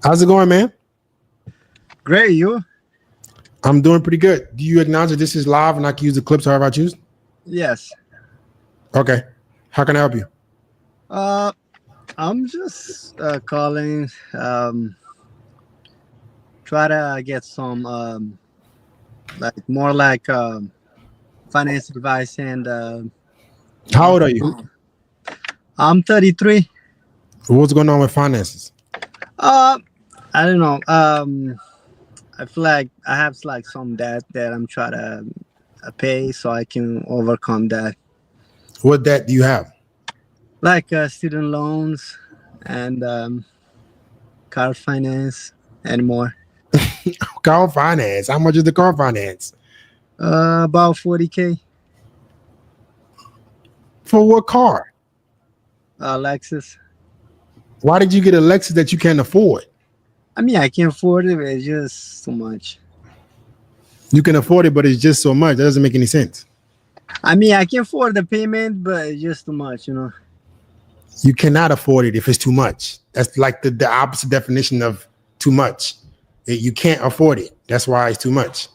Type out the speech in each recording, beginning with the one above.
How's it going, man? Great, you? I'm doing pretty good. Do you acknowledge that this is live and I can use the clips however I choose? Yes. Okay. How can I help you? Uh, I'm just calling. Try to get some like more like finance advice, and How old are you? I'm 33. What's going on with finances? Uh, I don't know. I feel like I have like some debt that I'm trying to pay so I can overcome that, What debt do you have? like student loans and car finance and more. Car finance. How much is the car finance? About 40K. For what car? Lexus. Why did you get a Lexus that you can't afford? I mean, I can afford it, but it's just too much. You can afford it, but it's just so much. That doesn't make any sense. I mean, I can afford the payment, but it's just too much, you know. You cannot afford it if it's too much. That's like the opposite definition of too much. You can't afford it. That's why it's too much.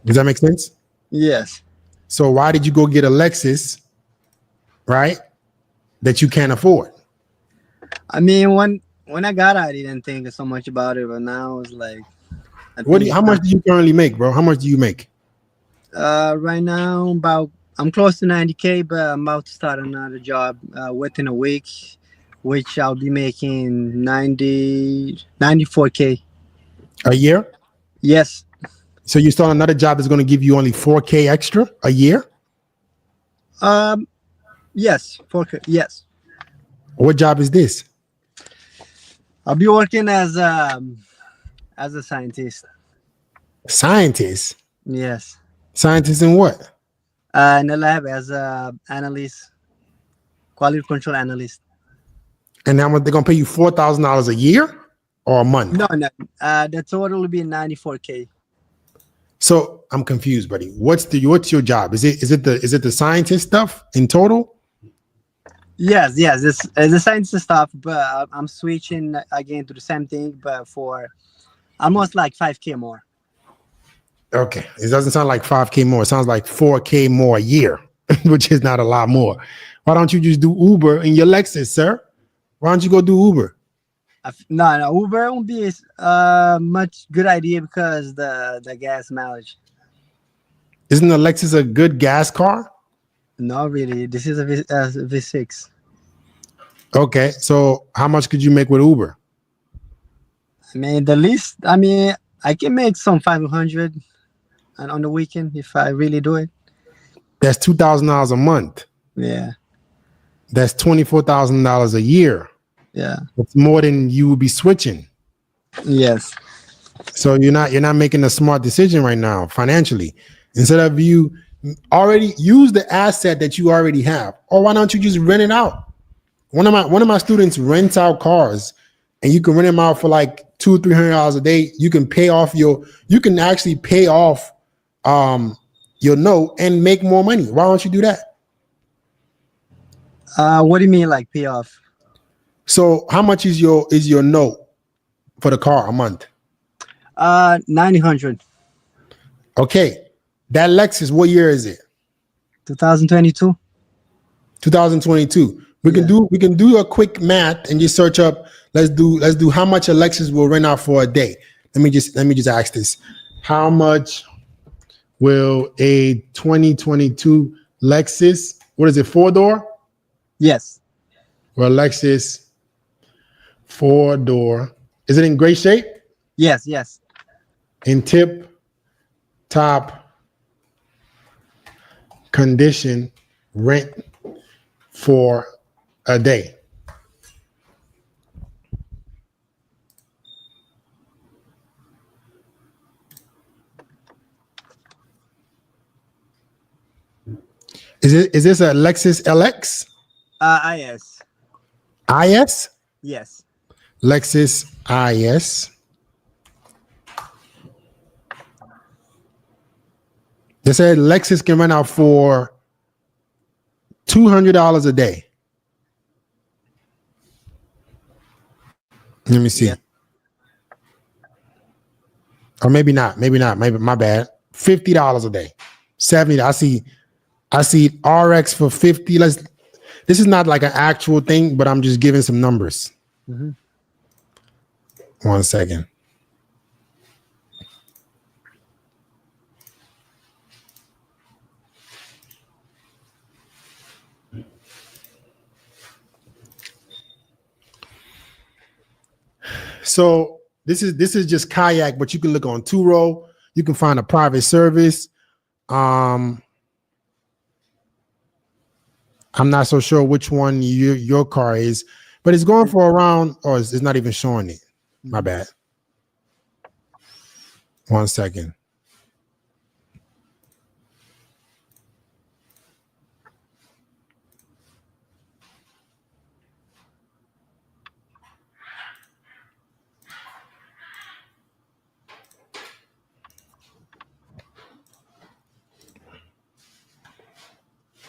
Does that make sense? Yes. So why did you go get a Lexus, right, that you can't afford? I mean, when I got it, I didn't think so much about it, but now it's like, How much do you currently make, bro? How much do you make? right now, I'm close to 90K, but I'm about to start another job within a week, which I'll be making 94K. A year? Yes. So you start another job that's going to give you only 4K extra a year? Yes, 4K. Yes. What job is this? I'll be working as a scientist. Scientist? Yes. Scientist in what? In the lab as a analyst, quality control analyst. And how much they're going to pay you $4,000 a year or a month? No. The total will be 94K. So I'm confused, buddy. What's your job? Is it the scientist stuff in total? Yes. It's the science stuff, but I'm switching again to the same thing, but for almost like 5K more. Okay. It doesn't sound like 5K more. It sounds like 4K more a year, which is not a lot more. Why don't you just do Uber in your Lexus, sir? Why don't you go do Uber? No, Uber won't be much good idea because the gas mileage. Isn't the Lexus a good gas car? Not really. This is a V6. Okay. So how much could you make with Uber? I mean, the least. I mean, I can make some 500, and on the weekend if I really do it. That's $2,000 a month. Yeah. That's $24,000 a year. Yeah. It's more than you would be switching. Yes. So you're not making a smart decision right now financially. Instead of you already use the asset that you already have, or why don't you just rent it out? One of my students rents out cars, and you can rent them out for like $200-300 a day. You can actually pay off your note and make more money. Why don't you do that? What do you mean, like pay off? So how much is your note for the car a month? 900. Okay. That Lexus, what year is it? 2022. 2022. We can do a quick math and just search up. Let's do how much a Lexus will rent out for a day. Let me just ask this. How much will a 2022 Lexus, what is it, 4-door? Yes. Well, Lexus 4-door. Is it in great shape? Yes. In tip top condition, rent for a day? Is this a Lexus LX? IS. IS? Yes. Lexus IS. They said Lexus can rent out for $200 a day. Let me Yeah. see. Or maybe not. Maybe not. Maybe my bad. $50 a day. 70. I see RX for 50. This is not like an actual thing, but I'm just giving some numbers. Hmm. 1 second. So this is just kayak, but you can look on Turo. You can find a private service. I'm not so sure which one your car is, but it's going for around. Oh, it's not even showing it. My bad. 1 second.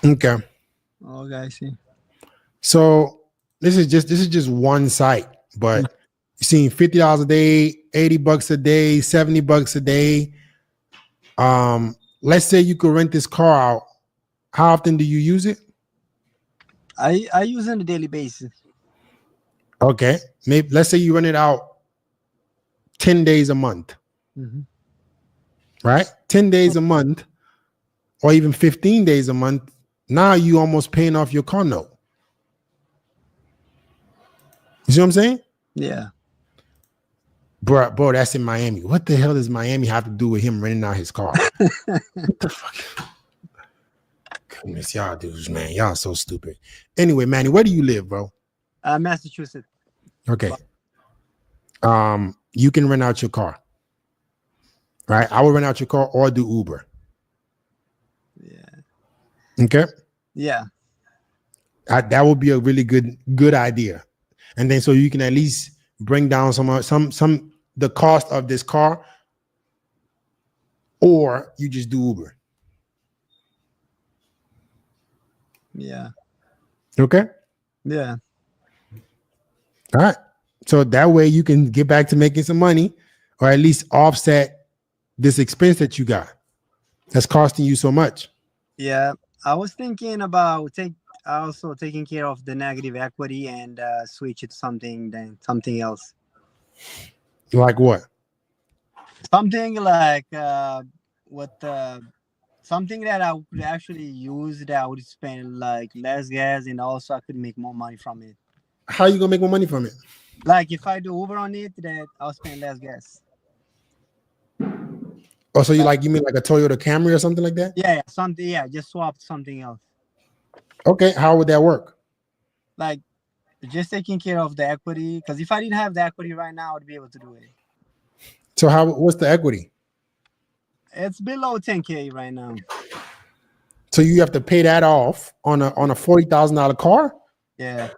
Okay. Okay, I see. So this is just one site, but you're seeing $50 a day, $80 a day, $70 a day. Let's say you could rent this car out. How often do you use it? I use it on a daily basis. Okay. Maybe let's say you rent it out 10 days a month, Hmm. right? 10 days a month, or even 15 days a month. Now you almost paying off your car note. You see what I'm saying? Yeah. Bro, that's in Miami. What the hell does Miami have to do with him renting out his car? What the fuck? Goodness, y'all dudes, man. Y'all so stupid. Anyway, Manny, where do you live, bro? Massachusetts. Okay. You can rent out your car. Right? I will rent out your car or do Uber. Yeah. Okay. Yeah. That would be a really good idea. And then so you can at least bring down some the cost of this car, or you just do Uber. Yeah. Okay. Yeah. All right. So that way you can get back to making some money, or at least offset this expense that you got that's costing you so much. Yeah. I was thinking about also taking care of the negative equity and switch it to something else. Like what? Something like what something that I could actually use that I would spend like less gas and also I could make more money from it. How you gonna make more money from it? Like if I do Uber on it, that I'll spend less gas. Oh, so Like you mean like a Toyota Camry or something like that? yeah, something just swap something else. Okay, how would that work? Like just taking care of the equity because if I didn't have the equity right now, I would be able to do it. So what's the equity? It's below 10K right now. So you have to pay that off on a $40,000 car? Yeah,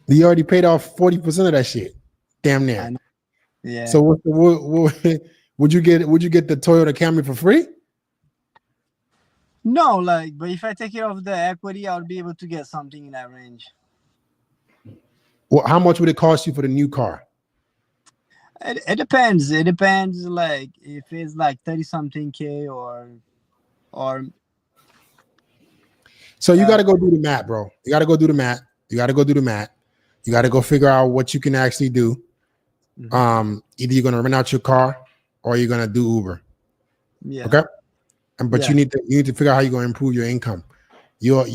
You already paid off 40% of that shit. Damn I near. know. Yeah. So would you get the Toyota Camry for free? No, like, but if I take care of the equity, I'll be able to get something in that range. Well, how much would it cost you for the new car? It depends. It depends, like, if it's like 30 something K or So you got to go do the math, bro. You got to go do the math. You got to go do the math. You got to go figure out what you can actually do. Either you're gonna rent out your car or you're gonna do Uber. yeah. Okay. But Yeah. you need to figure out how you're gonna improve your income. You are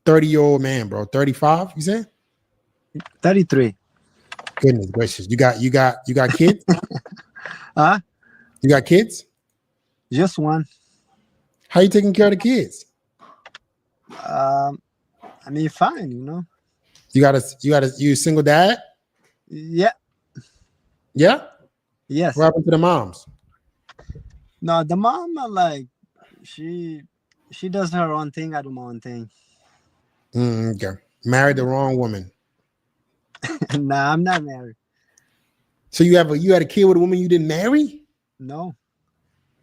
30-year-old man, bro. 35, you said? 33. Goodness gracious. You got kids? Huh? You got kids? Just one. How you taking care of the kids? I mean, fine, you know. You a single dad? Yeah. Yeah? Yes. What happened to the moms? No, the mom, like, she does her own thing. I do my own thing. Okay. Married the wrong woman. Nah, I'm not married. So you had a kid with a woman you didn't marry? No.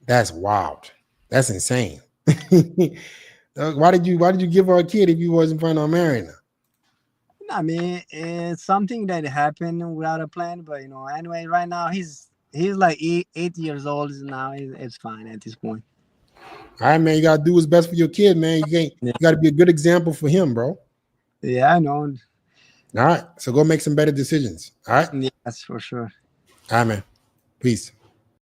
That's wild. That's insane. Why did you give her a kid if you wasn't planning on marrying her? I mean, it's something that happened without a plan, but anyway, right now he's like 8 years old now. It's fine at this point. All right, man. You gotta do what's best for your kid, man. You can't. Yeah, You gotta be a good example for him, bro. yeah, I know. All right. So go make some better decisions. All right. Yes, for sure. All right, man. Peace.